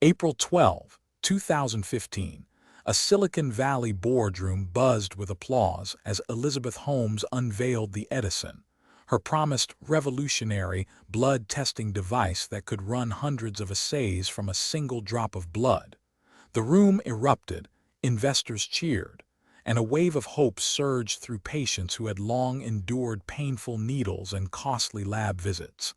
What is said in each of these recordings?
April 12, 2015, a Silicon Valley boardroom buzzed with applause as Elizabeth Holmes unveiled the Edison, her promised revolutionary blood testing device that could run hundreds of assays from a single drop of blood. The room erupted, investors cheered, and a wave of hope surged through patients who had long endured painful needles and costly lab visits.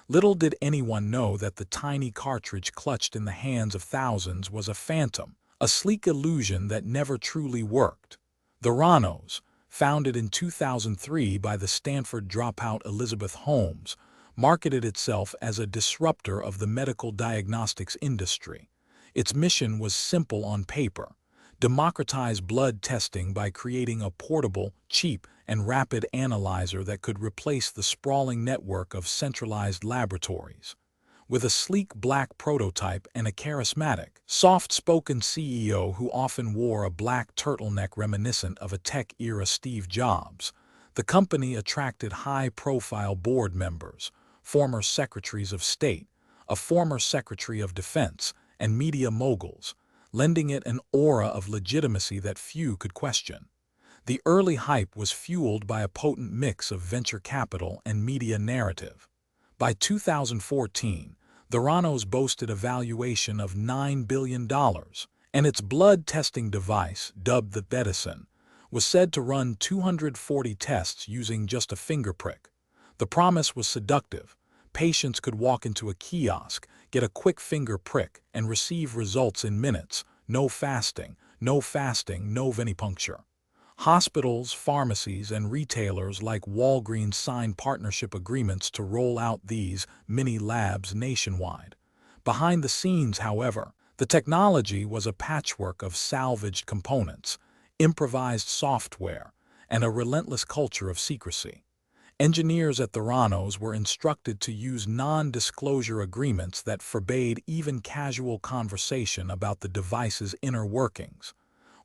Little did anyone know that the tiny cartridge clutched in the hands of thousands was a phantom, a sleek illusion that never truly worked. Theranos, founded in 2003 by the Stanford dropout Elizabeth Holmes, marketed itself as a disruptor of the medical diagnostics industry. Its mission was simple on paper: democratize blood testing by creating a portable, cheap, and rapid analyzer that could replace the sprawling network of centralized laboratories. With a sleek black prototype and a charismatic, soft-spoken CEO who often wore a black turtleneck reminiscent of a tech-era Steve Jobs, the company attracted high-profile board members, former secretaries of state, a former secretary of defense, and media moguls, lending it an aura of legitimacy that few could question. The early hype was fueled by a potent mix of venture capital and media narrative. By 2014, Theranos boasted a valuation of $9 billion, and its blood testing device, dubbed the Edison, was said to run 240 tests using just a finger prick. The promise was seductive. Patients could walk into a kiosk, get a quick finger prick, and receive results in minutes. No fasting, no venipuncture. Hospitals, pharmacies, and retailers like Walgreens signed partnership agreements to roll out these mini-labs nationwide. Behind the scenes, however, the technology was a patchwork of salvaged components, improvised software, and a relentless culture of secrecy. Engineers at Theranos were instructed to use non-disclosure agreements that forbade even casual conversation about the device's inner workings.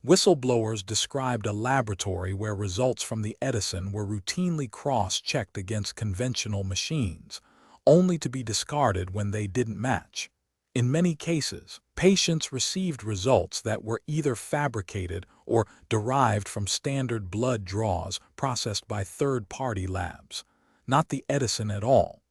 Whistleblowers described a laboratory where results from the Edison were routinely cross-checked against conventional machines, only to be discarded when they didn't match. In many cases, patients received results that were either fabricated or derived from standard blood draws processed by third-party labs, not the Edison at all.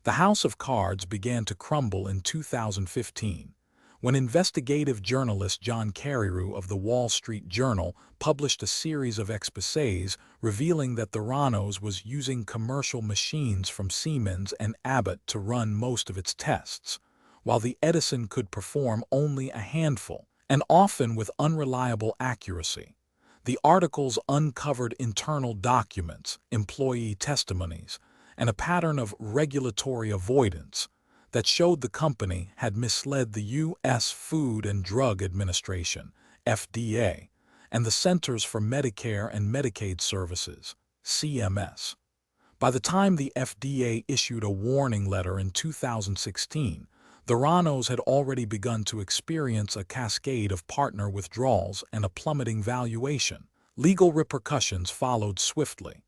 The house of cards began to crumble in 2015, when investigative journalist John Carreyrou of the Wall Street Journal published a series of exposés revealing that Theranos was using commercial machines from Siemens and Abbott to run most of its tests, while the Edison could perform only a handful, and often with unreliable accuracy. The articles uncovered internal documents, employee testimonies, and a pattern of regulatory avoidance that showed the company had misled the U.S. Food and Drug Administration, FDA, and the Centers for Medicare and Medicaid Services, CMS. By the time the FDA issued a warning letter in 2016, Theranos had already begun to experience a cascade of partner withdrawals and a plummeting valuation. Legal repercussions followed swiftly.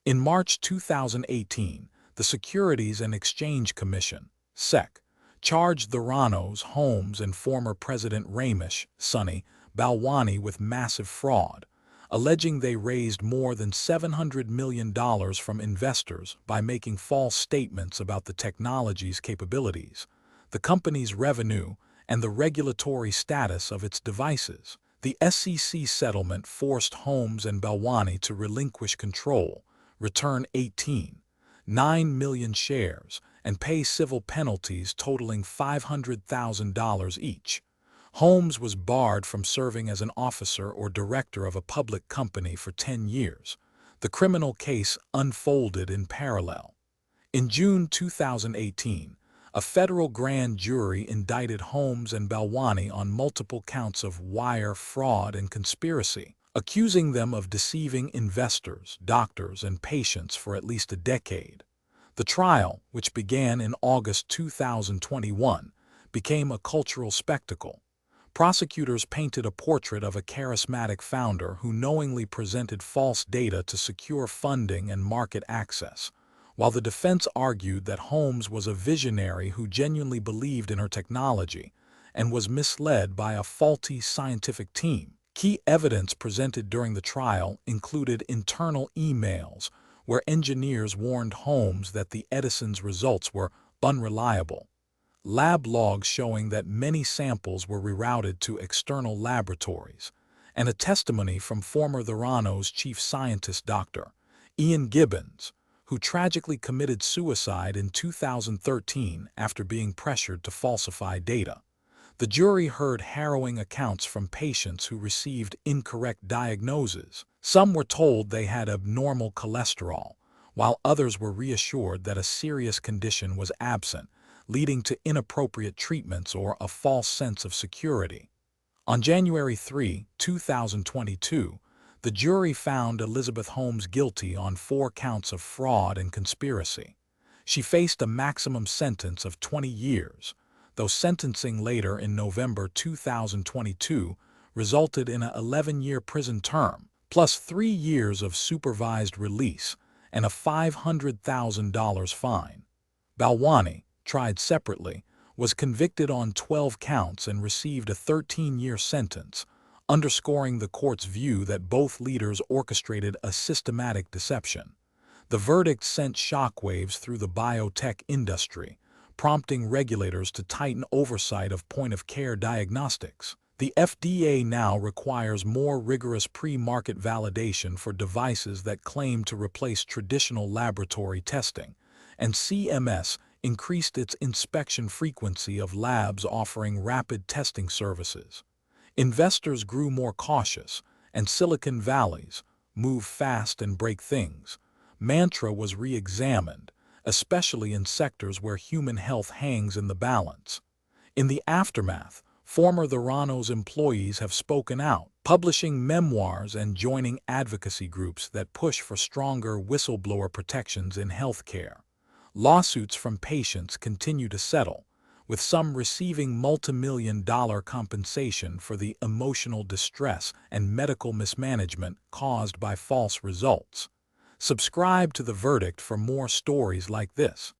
In March 2018, the Securities and Exchange Commission, SEC, charged Theranos, Holmes, and former President Ramesh, Sunny, Balwani with massive fraud, alleging they raised more than $700 million from investors by making false statements about the technology's capabilities, the company's revenue, and the regulatory status of its devices. The SEC settlement forced Holmes and Balwani to relinquish control, return 18.9 million shares, and pay civil penalties totaling $500,000 each. Holmes was barred from serving as an officer or director of a public company for 10 years. The criminal case unfolded in parallel. In June 2018, a federal grand jury indicted Holmes and Balwani on multiple counts of wire fraud and conspiracy, accusing them of deceiving investors, doctors, and patients for at least a decade. The trial, which began in August 2021, became a cultural spectacle. Prosecutors painted a portrait of a charismatic founder who knowingly presented false data to secure funding and market access, while the defense argued that Holmes was a visionary who genuinely believed in her technology and was misled by a faulty scientific team. Key evidence presented during the trial included internal emails where engineers warned Holmes that the Edison's results were unreliable, lab logs showing that many samples were rerouted to external laboratories, and a testimony from former Theranos chief scientist Dr. Ian Gibbons, who tragically committed suicide in 2013 after being pressured to falsify data. The jury heard harrowing accounts from patients who received incorrect diagnoses. Some were told they had abnormal cholesterol, while others were reassured that a serious condition was absent, leading to inappropriate treatments or a false sense of security. On January 3, 2022, the jury found Elizabeth Holmes guilty on 4 counts of fraud and conspiracy. She faced a maximum sentence of 20 years, though sentencing later in November 2022 resulted in an 11-year prison term, plus 3 years of supervised release and a $500,000 fine. Balwani, tried separately, was convicted on 12 counts and received a 13-year sentence, underscoring the court's view that both leaders orchestrated a systematic deception. The verdict sent shockwaves through the biotech industry, prompting regulators to tighten oversight of point-of-care diagnostics. The FDA now requires more rigorous pre-market validation for devices that claim to replace traditional laboratory testing, and CMS increased its inspection frequency of labs offering rapid testing services. Investors grew more cautious, and Silicon Valley's "move fast and break things" mantra was re-examined, especially in sectors where human health hangs in the balance. In the aftermath, former Theranos employees have spoken out, publishing memoirs and joining advocacy groups that push for stronger whistleblower protections in healthcare. Lawsuits from patients continue to settle, with some receiving multi-million-dollar compensation for the emotional distress and medical mismanagement caused by false results. Subscribe to The Verdict for more stories like this.